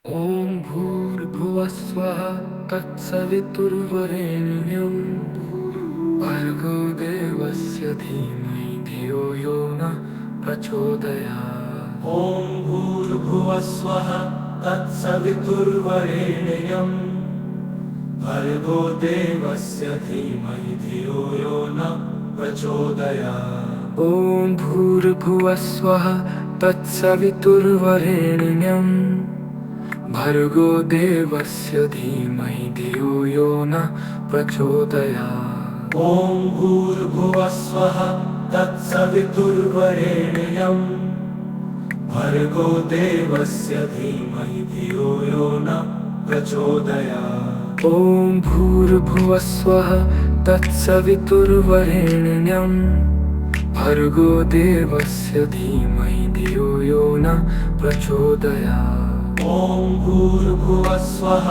ॐ भूर्भुवः स्वः तत्सवितुर्वरेण्यं भर्गो देवस्य धीमहि धियो यो नः प्रचोदयात्। ॐ भूर्भुवः स्वः तत्सवितुर्वरेण्यं भर्गो देवस्य धीमहि धियो यो नः प्रचोदयात्। ॐ भूर्भुवः स्वः तत्सवितुर्वरेण्यं भर्गो देवस्य धीमहि धियो यो नः प्रचोदयात्। ॐ भूर्भुवः स्वः तत्सवितुर्वरेण्यं भर्गो देवस्य धीमहि धियो यो नः प्रचोदयात्। ॐ भूर्भुवः स्वः तत्सवितुर्वरेण्यं भर्गो देवस्य धीमहि धियो यो नः प्रचोदयात्। ॐ भूर्भुवः स्वः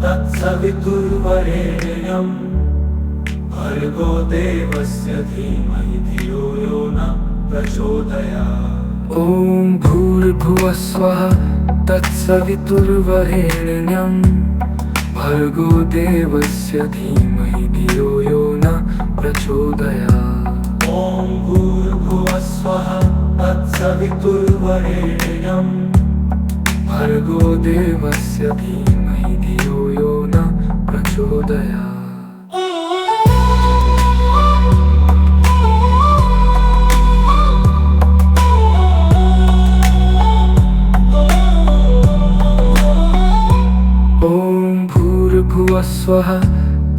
तत्सवितुर्वरेण्यं भर्गो देवस्य धीमहि धियो यो नः प्रचोदयात्। ॐ भूर्भुवः स्वः तत्सवितुर्वरेण्यं भर्गो देवस्य धीमहि धियो यो नः प्रचोदयात्। ॐ भूर्भुवः स्वः तत्सवितुर्वरेण्यं भर्गो देवस्य धीमहि धियो यो नः प्रचोदयात्। ॐ भूर्भुवः स्वः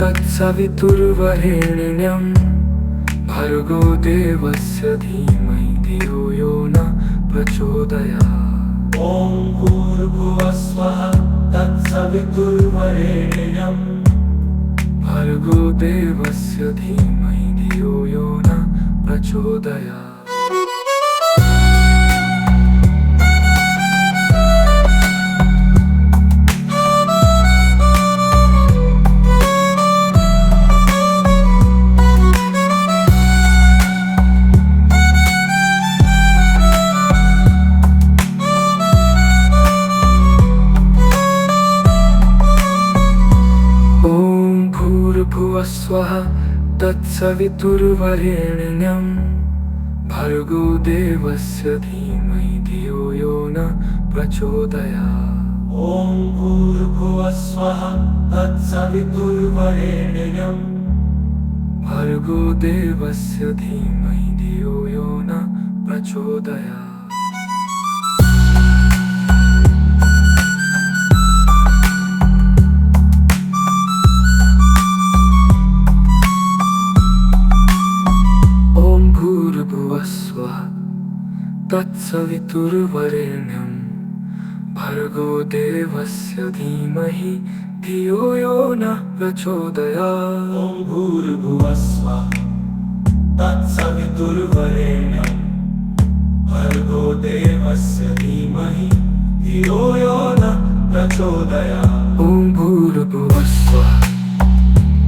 तत्सवितुर्वरेण्यं भर्गो देवस्य धीमहि धियो यो नः प्रचोदयात्। ॐ भूर्भुवः स्वः तत्सवितुर्वरेण्यं भर्गो देवस्य धीमहि धियो यो नः प्रचोदयात्। ॐ भूर्भुवः स्वः तत्सवितुर्वरेण्यं भर्गो देवस्य धीमहि धियो यो नः प्रचोदयात्। ॐ भूर्भुवः स्वः तत्सवितुर्वरेण्यं भर्गो देवस्य धीमहि धियो यो नः प्रचोदयात्। ॐ भूर्भुवः स्वः तत्सवितुर्वरेण्यं भर्गो देवस्य धीमहि धियो यो नः प्रचोदयात्। ॐ भूर्भुवः स्वः तत्सवितुर्वरेण्यं भर्गो देवस्य धीमहि धियो यो नः प्रचोदयात्। ॐ भूर्भुवः स्वः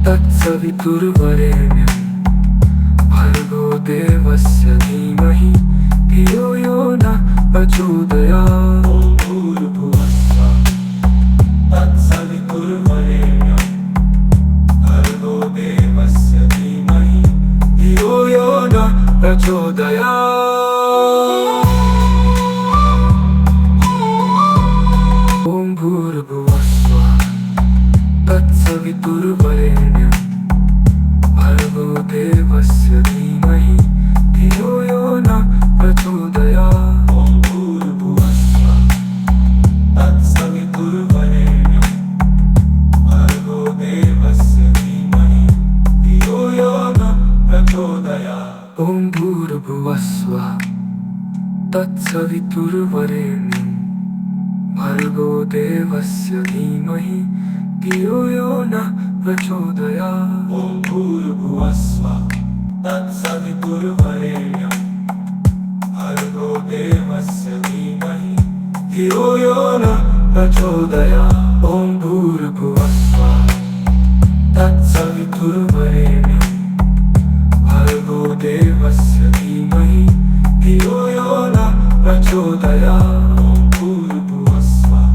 तत्सवितुर्वरेण्यं भर्गो देवस्य धीमहि धियो यो नः प्रचोदयात्। ॐ भूर्भुवः स्वः तत्सवितुर्वरेण्यं भर्गो देवस्य धीमहि धियो यो नः प्रचोदयात्। ॐ भूर्भुवः स्वः तत्सवितुर्वरेण्यं भर्गो देवस्य धीमहि धियो यो नः प्रचोदयात्। ॐ भूर्भुवः स्वः तत्सवितुर्वरेण्यं भर्गो देवस्य धीमहि धियो यो नः प्रचोदयात्। ॐ भूर्भुवः स्वः तत्सवितुर्वरेण्यं भर्गो देवस्य धीमहि धियो यो नः प्रचोदयात्। ॐ भूर्भुवः स्वः तत्सवितुर्वरेण्यं भर्गो देवस्य धीमहि धियो यो नः प्रचोदयात्। ॐ भूर्भुवः स्वः तत्सवितुर्वरेण्यं भर्गो देवस्य धीमहि धियो यो नः प्रचोदयात्। ॐ भूर्भुवः स्वः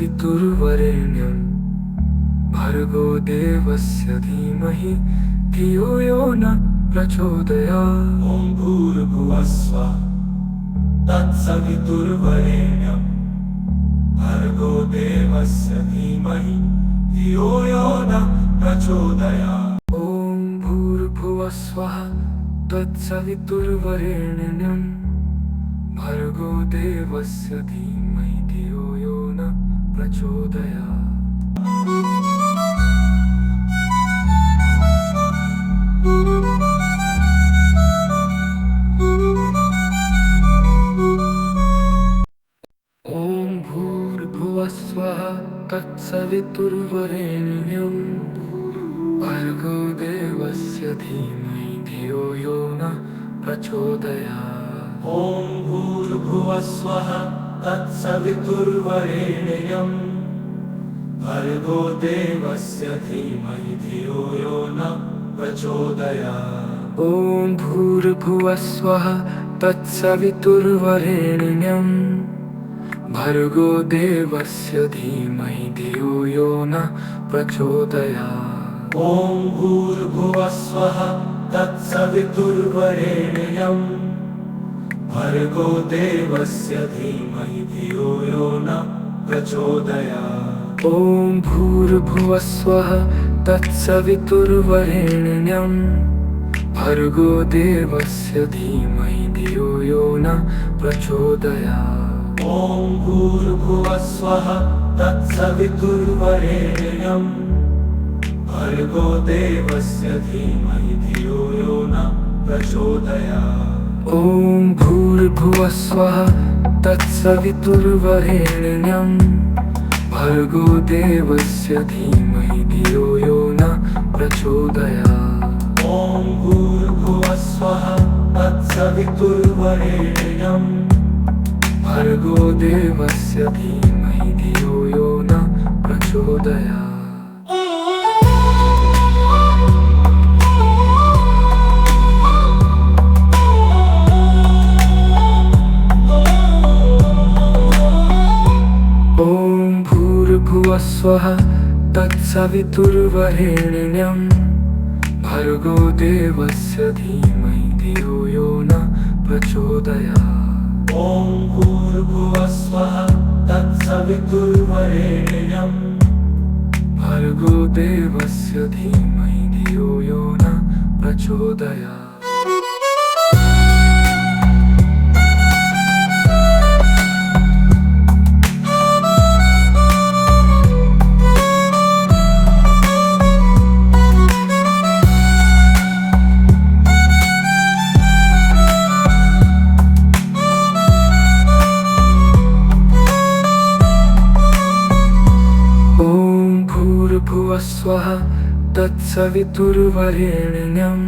तत्सवितुर्वरेण्यं भर्गो देवस्य धीमहि धियो यो न प्रचोदयात्। ॐ भूर्भुवः स्वः तत्सवितुर्वरेण्यं भर्गो देवस्य धीमहि धियो यो न प्रचोदयात्। ॐ भूर्भुवः स्वः तत्सवितुर्वरेण्यं भर्गो देवस्य धीमहि धियो यो न प्रचोदयात्। ॐ भूर्भुवः स्वः तत्सवितुर्वरेण्यं भर्गो देवस्य धीमहि धियो यो न प्रचोदयात्। ॐ भूर्भुवः स्वः तत्सवितुर्वरेण्यं भर्गो देवस्य धीमहि धियो यो न प्रचोदयात्। ॐ भूर्भुवः स्वः तत्सवितुर्वरेण्यं भर्गो देवस्य धीमहि धियो यो न प्रचोदयात्। ॐ भूर्भुवः स्वः तत्सवितुर्वरेण्यं भर्गो देवस्य धीमहि धियो यो न प्रचोदयात्। ॐ भूर्भुवः स्वः तत्सवितुर्वरेण्यं भर्गो देवस्य धीमहि धियो यो न प्रचोदयात्। ॐ भूर्भुवः स्वः तत्सवितुर्वरेण्यं भर्गो देवस्य धीमहि धियो यो न प्रचोदयात्। ॐ भूर्भुवः स्वः तत्सवितुर्वरेण्यं भर्गो देवस्य धीमहि धियो यो न प्रचोदयात्। ॐ भूर्भुवः स्वः तत्सवितुर्वरेण्यं भर्गो देवस्य धीमहि धियो यो न प्रचोदयात्। ॐ भूर्भुवः स्वः तत्सवितुर्वरेण्यं भर्गो देवस्य धीमहि धियो यो न प्रचोदयात्। ॐ भूर्भुवः स्वः तत्सवितुर्वरेण्यं भर्गो देवस्य धीमहि धियो यो न प्रचोदयात्। भूर्भुवः स्वः तत्सवितुर्वरेण्यं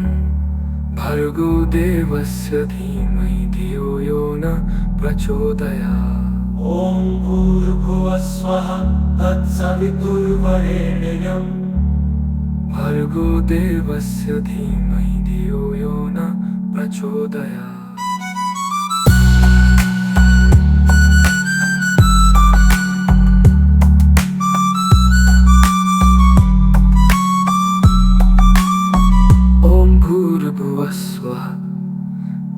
भर्गो देवस्य धीमहि धियो यो न प्रचोदयात्। ॐ भूर्भुवः स्वः तत्सवितुर्वरेण्यं भर्गो देवस्य धीमहि धियो यो न प्रचोदयात्।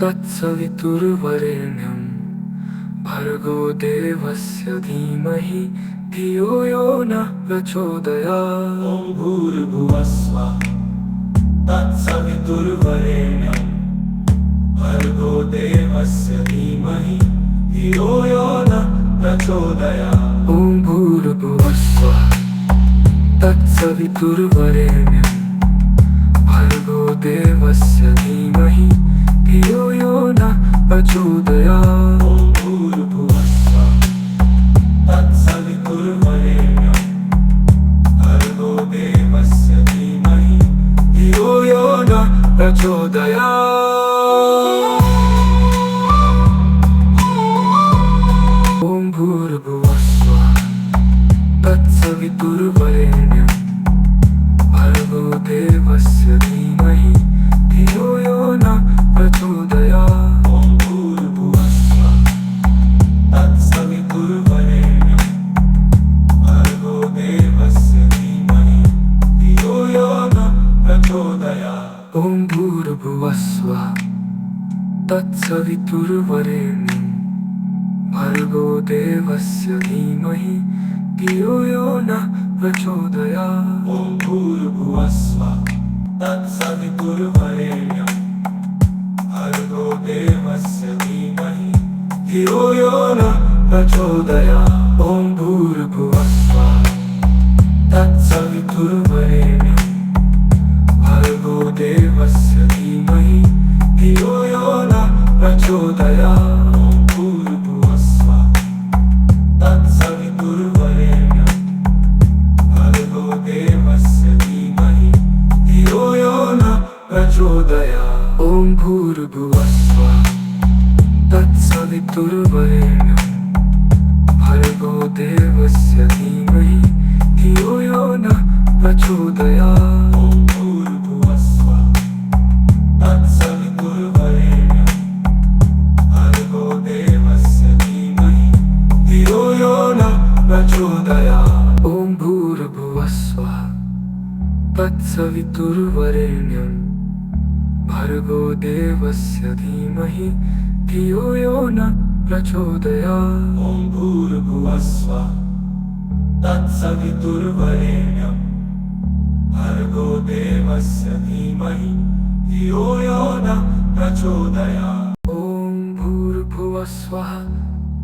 तत्सवितुर्वरेण्यं भर्गो देवस्य धीमहि धियो यो न प्रचोदयात्। ॐ भूर्भुवः स्वः तत्सवितुर्वरेण्यं भर्गो देवस्य धीमहि धियो यो न प्रचोदयात्। ॐ भूर्भुवः स्वः तत्सवितुर्वरेण्यं भर्गो देवस्य धीमहि धियो यो न प्रचोदयात्। ॐ भूर्भुवः स्वः तत्सवितुर्वरेण्यं भर्गो देवस्य धीमहि धियो यो न प्रचोदयात्। ॐ भूर्भुवः स्वः तत्सवितुर्वरेण्यं भर्गो देवस्य धीमहि धियो यो न तत्सवितुर्वरेण्यं भर्गो देवस्य धीमहि धियो यो नः प्रचोदयात्। ॐ भूर्भुवः स्वः तत्सवितुर्वरेण्यं भर्गो देवस्य धीमहि धियो यो नः प्रचोदयात्। ॐ भूर्भुवः स्वः तत्सवितुर्वरेण्यं भर्गो देवस्य धीमहि धियो यो नः प्रचोदयात्। ॐ भूर्भुवः स्वः तत्सवितुर्वरेण्यं भर्गो देवस्य धीमहि धियो यो नः प्रचोदयात्। ॐ भूर्भुवः स्वः तत्सवितुर्वरेण्यं भर्गो देवस्य धीमहि धियो यो नः प्रचोदयात्। ॐ भूर्भुवः स्वः तत्सवितुर्वरेण्यं भर्गो देवस्य धीमहि धियो यो नः प्रचोदयात्। ॐ भूर्भुवः स्वः तत्सवितुर्वरेण्यं भर्गो देवस्य धीमहि धियो यो नः प्रचोदयात्। ॐ भूर्भुवः स्वः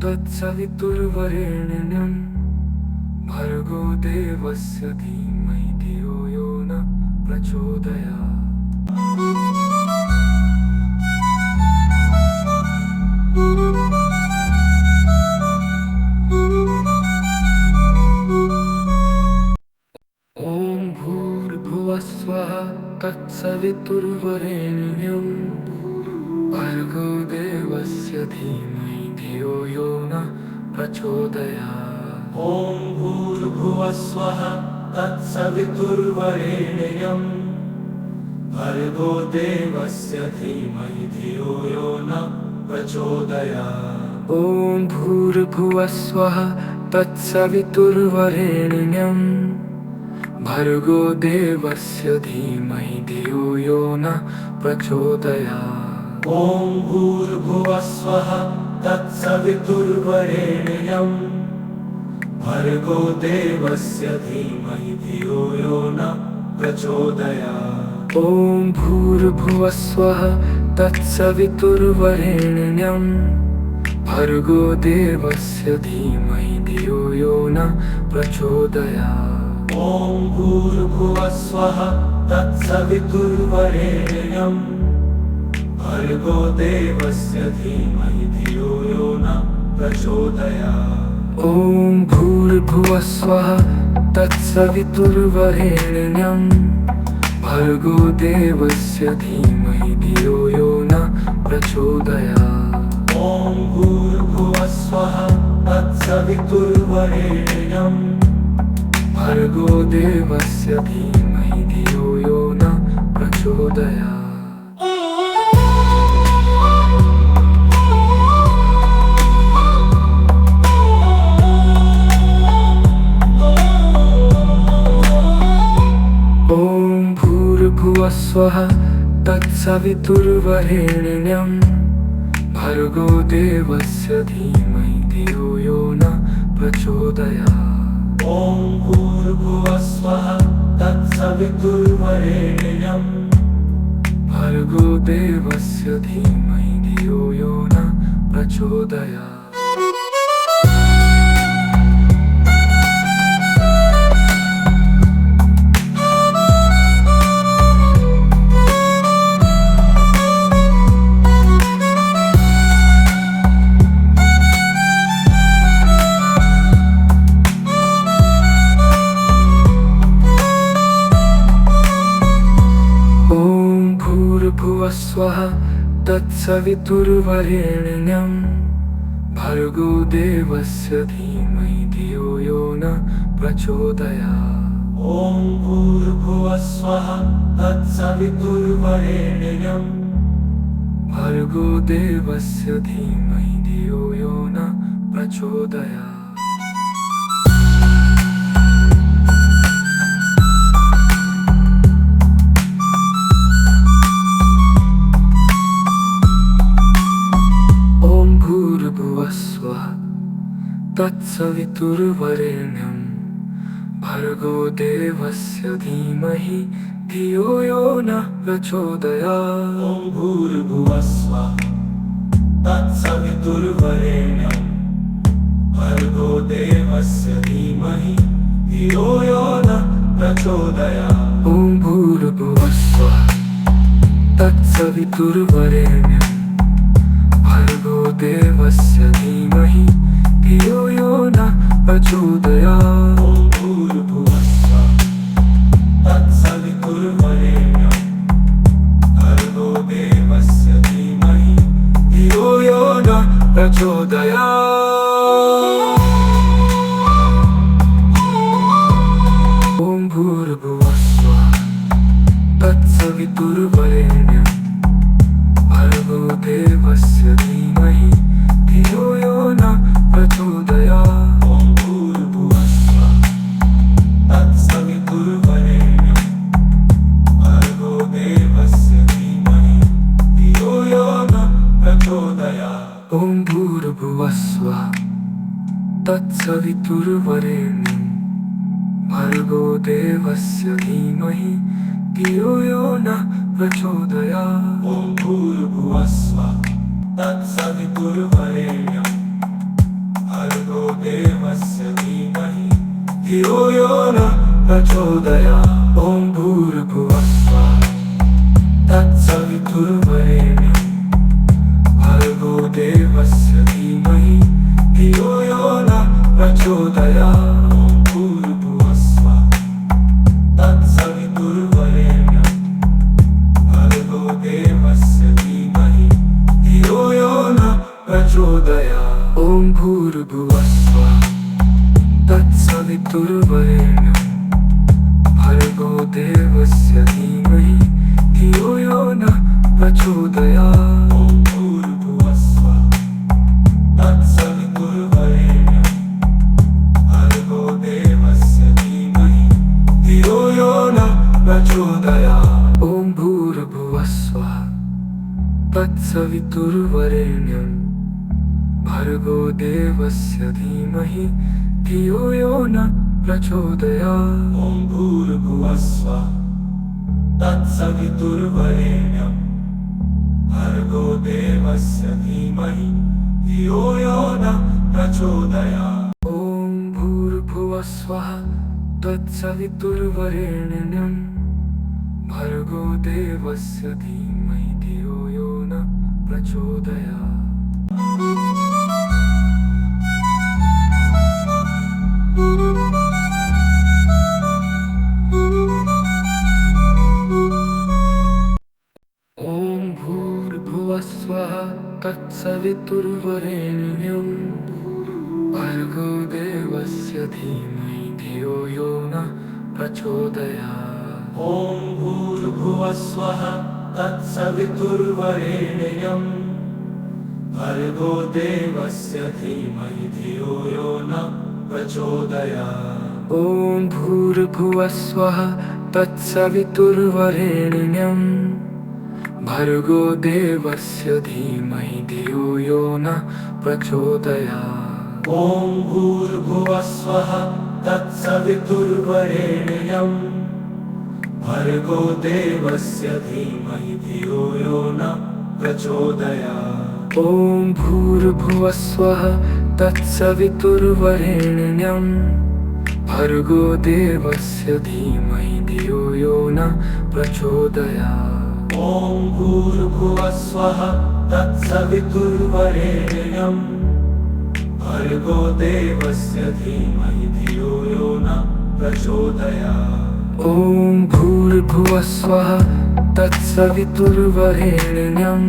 तत्सवितुर्वरेण्यं भर्गो देवस्य धीमहि धियो यो नः प्रचोदयात्। ॐ भूर्भुवः स्वः तत्सवितुर्वरेण्यं भर्गो देवस्य धीमहि धियो यो नः प्रचोदयात्। ॐ भूर्भुवः स्वः तत्सवितुर्वरेण्यं भर्गो देवस्य धीमहि धियो यो नः प्रचोदयात्। ॐ भूर्भुवः स्वः तत्सवितुर्वरेण्यं भर्गो देवस्य धीमहि धियो यो नः प्रचोदयात्। ॐ भूर्भुवः स्वः तत्सवितुर्वरेण्यं भर्गो देवस्य धीमहि धियो यो नः प्रचोदयात्। ॐ भूर्भुवः स्वः तत्सवितुर्वरेण्यं भर्गो देवस्य धीमहि धियो यो नः प्रचोदयात्। ॐ भूर्भुवः स्वः तत्सवितुर्वरेण्यं भर्गो देवस्य धीमहि धियो यो नः प्रचोदयात्। ॐ भूर्भुवः स्वः तत्सवितुर्वरेण्यं भर्गो देवस्य धीमहि धियो यो नः प्रचोदयात्। ॐ भूर्भुवः स्वः तत्सवितुर्वरेण्यं भर्गो देवस्य धीमहि धियो यो नः प्रचोदयात्। ॐ भूर्भुवः स्वः तत्सवितुर्वरेण्यं भर्गो देवस्य धीमहि धियो यो नः प्रचोदयात्। ॐ भूर्भुवः स्वः तत्सवितुर्वरेण्यं भर्गो देवस्य धीमहि धियो यो नः प्रचोदयात्। ॐ भूर्भुवः स्वः तत्सवितुर्वरेण्यं भर्गो देवस्य धीमहि धियो यो नः प्रचोदयात्। भूर्भुवः स्वः तत्सवितुर्वरेण्यं भर्गो देवस्य धीमहि धियो यो नः प्रचोदयात्। ॐ भूर्भुवः स्वः तत्सवितुर्वरेण्यं भर्गो देवस्य धीमहि धियो यो नः प्रचोदयात्। तत्सवितुर्वरेण्यं भर्गो देवस्य धीमहि धियो यो नः प्रचोदयात्। ॐ भूर्भुवः स्वः तत्सवितुर्वरेण्यं भर्गो देवस्य धीमहि धियो यो नः प्रचोदयात्। ॐ भूर्भुवः स्वः तत्सवितुर्वरेण्यं भर्गो देवस्य धीमहि धियो यो नः प्रचोदयात्। ॐ भूर्भुवः स्वः तत्सवितुर्वरेण्यं भर्गो देवस्य धीमहि धियो यो नः प्रचोदयात्। ॐ भूर्भुवः स्वः तत्सवितुर्वरेण्यं भर्गो देवस्य धीमहि धियो यो नः प्रचोदयात्। ॐ भूर्भुवः स्वः तत्सवितुर्वरेण्यं भर्गो देवस्य धीमहि धियो यो नः प्रचोदयात्। ॐ भूर्भुवः स्वः तत्सवितुर्वरेण्यं भर्गो देवस्य धीमहि धियो यो नः प्रचोदयात्। ॐ भूर्भुवः स्वः तत्सवितुर्वरेण्यं भर्गो देवस्य धीमहि धियो यो नः प्रचोदयात्। ॐ भूर्भुवः स्वः तत्सवितुर्वरेण्यं भर्गो देवस्य धीमहि धियो यो नः प्रचोदयात्। ॐ भूर्भुवः स्वः तत्सवितुर्वरेण्यं भर्गो देवस्य धीमहि धियो यो नः प्रचोदयात्। ॐ भूर्भुवः स्वः तत्सवितुर्वरेण्यं भर्गो देवस्य धीमहि धियो यो नः प्रचोदयात्। ॐ भूर्भुवः स्वः तत्सवितुर्वरेण्यं भर्गो देवस्य धीमहि धियो यो नः प्रचोदयात्। ॐ भूर्भुवः स्वः तत्सवितुर्वरेण्यं भर्गो देवस्य धीमहि धियो यो नः प्रचोदयात्। ॐ भूर्भुवः स्वः तत्सवितुर्वरेण्यं भर्गो देवस्य धीमहि धियो यो नः प्रचोदयात्। ॐ भूर्भुवः स्वः तत्सवितुर्वरेण्यं भर्गो देवस्य धीमहि धियो यो नः प्रचोदयात्। ॐ भूर्भुवः स्वः तत्सवितुर्वरेण्यं भर्गो देवस्य धीमहि धियो यो नः प्रचोदयात्। ॐ भूर्भुवः स्वः तत्सवितुर्वरेण्यं भर्गो देवस्य धीमहि धियो यो नः प्रचोदयात्। ॐ भूर्भुवः स्वः तत्सवितुर्वरेण्यं भर्गो देवस्य धीमहि धियो यो नः प्रचोदयात्। ॐ भूर्भुवः स्वः तत्सवितुर्वरेण्यं भर्गो देवस्य धीमहि धियो यो नः प्रचोदयात्। ॐ भूर्भुवः स्वः तत्सवितुर्वरेण्यं भर्गो देवस्य धीमहि धियो यो नः प्रचोदयात्। ॐ भूर्भुवः स्वः तत्सवितुर्वरेण्यं भर्गो देवस्य धीमहि धियो यो नः प्रचोदयात्। ॐ भूर्भुवः स्वः तत्सवितुर्वरेण्यं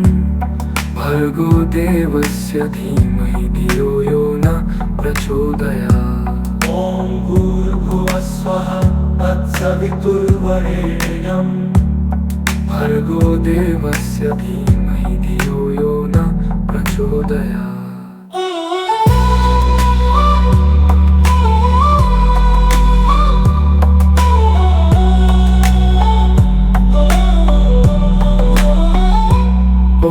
भर्गो देवस्य धीमहि धियो यो नः प्रचोदयात्। ॐ भूर्भुवः स्वः तत्सवितुर्वरेण्यं भर्गो देवस्य धीमहि धियो यो नः प्रचोदयात्। ॐ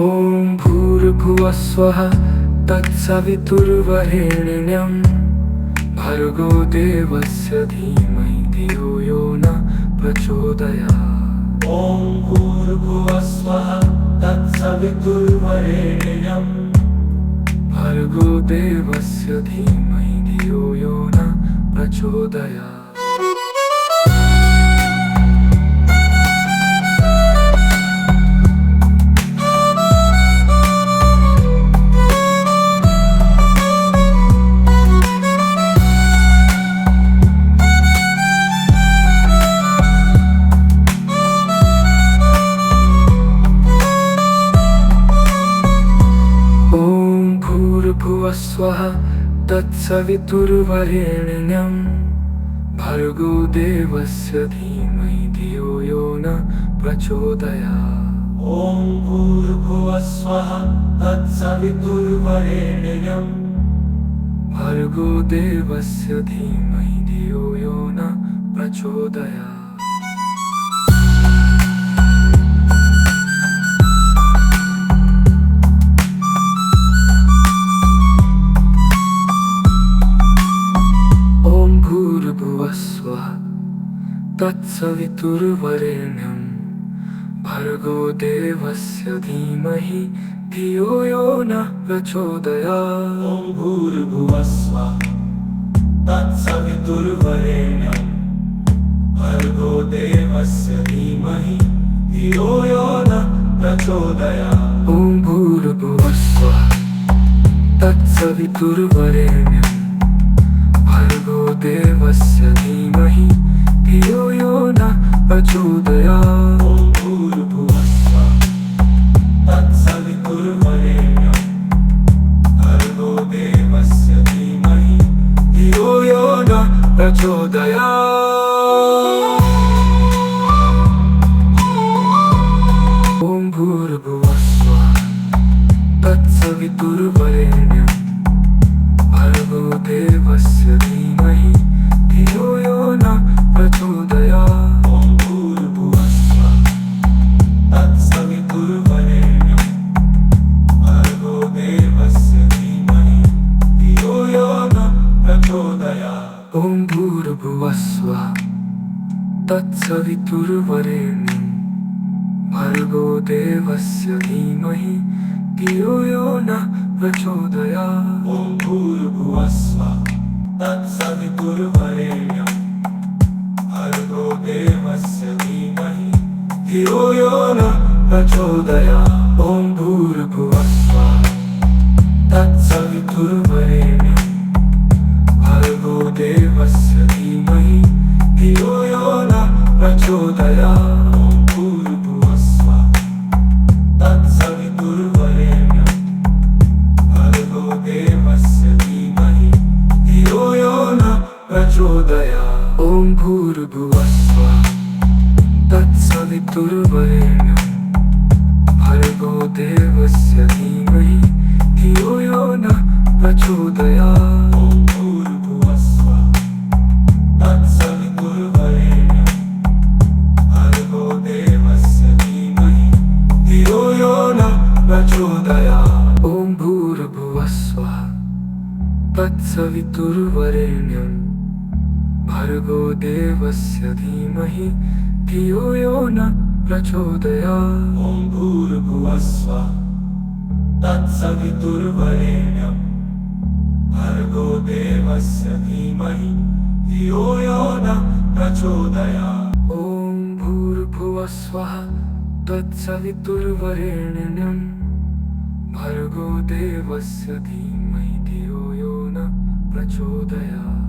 भूर्भुवः स्वः तत्सवितुर्वरेण्यं भर्गो देवस्य धीमहि धियो यो न प्रचोदयात्। ॐ भूर्भुवः स्वः तत्सवितुर्वरेण्यं भर्गो देवस्य धीमहि धियो यो न प्रचोदयात्। भूर्भुवः स्वः तत्सवितुर्वरेण्यं भर्गो देवस्य धीमहि धियो यो न प्रचोदयात्। ॐ भूर्भुवः स्वः तत्सवितुर्वरेण्यं भर्गो देवस्य धीमहि धियो यो न प्रचोदयात्। स्वः तत्सवितुर्वरेण्यं भर्गो देवस्य धीमहि धियो यो न प्रचोदयात्। ॐ भूर्भुवः स्वः तत्सवितुर्वरेण्यं भर्गो देवस्य धीमहि धियो यो न प्रचोदयात्। ॐ भूर्भुवः स्वः तत्सवितुर्वरेण्यं भर्गो देवस्य धीमहि धियो यो न प्रचोदयात्। ॐ भूर्भुवः स्वः तत्सवितुर्वरेण्यं भर्गो देवस्य धीमहि धियो यो न प्रचोदयात्। ॐ भूर्भुवः स्वः तत्सवितुर्वरेण्यं भर्गो देवस्य धीमहि धियो यो न प्रचोदयात्। ॐ भूर्भुवः स्वः तत्सवितुर्वरेण्यं भर्गो देवस्य धीमहि धियो यो न प्रचोदयात्। ॐ भूर्भुवः स्वः तत्सवितुर्वरेण्यं भर्गो देवस्य धीमहि धियो यो न प्रचोदयात्। ॐ भूर्भुवः स्वः तत्सवितुर्वरेण्यं भर्गो देवस्य धीमहि धियो यो न प्रचोदयात्। ॐ भूर्भुवः स्वः तत्सवितुर्वरेण्यं भर्गो देवस्य धीमहि धियो यो न प्रचोदयात्। ॐ भूर्भुवः स्वः तत्सवितुर्वरेण्यं भर्गो देवस्य धीमहि धियो यो न प्रचोदयात्। ॐ भूर्भुवः स्वः तत्सवितुर्वरेण्यं भर्गो देवस्य धीमहि धियो यो न प्रचोदयात्। ॐ भूर्भुवः स्वः तत्सवितुर्वरेण्यं भर्गो देवस्य धीमहि धियो यो न प्रचोदयात्। ॐ भूर्भुवः स्वः तत्सवितुर्वरेण्यं भर्गो देवस्य धीमहि धियो यो न प्रचोदयात्। ॐ भूर्भुवः स्वः तत्सवितुर्वरेण्यं भर्गो देवस्य धीमहि धियो यो न प्रचोदयात्। ॐ भूर्भुवः स्वः तत्सवितुर्वरेण्यं भर्गो देवस्य धीमहि धियो यो न प्रचोदयात्।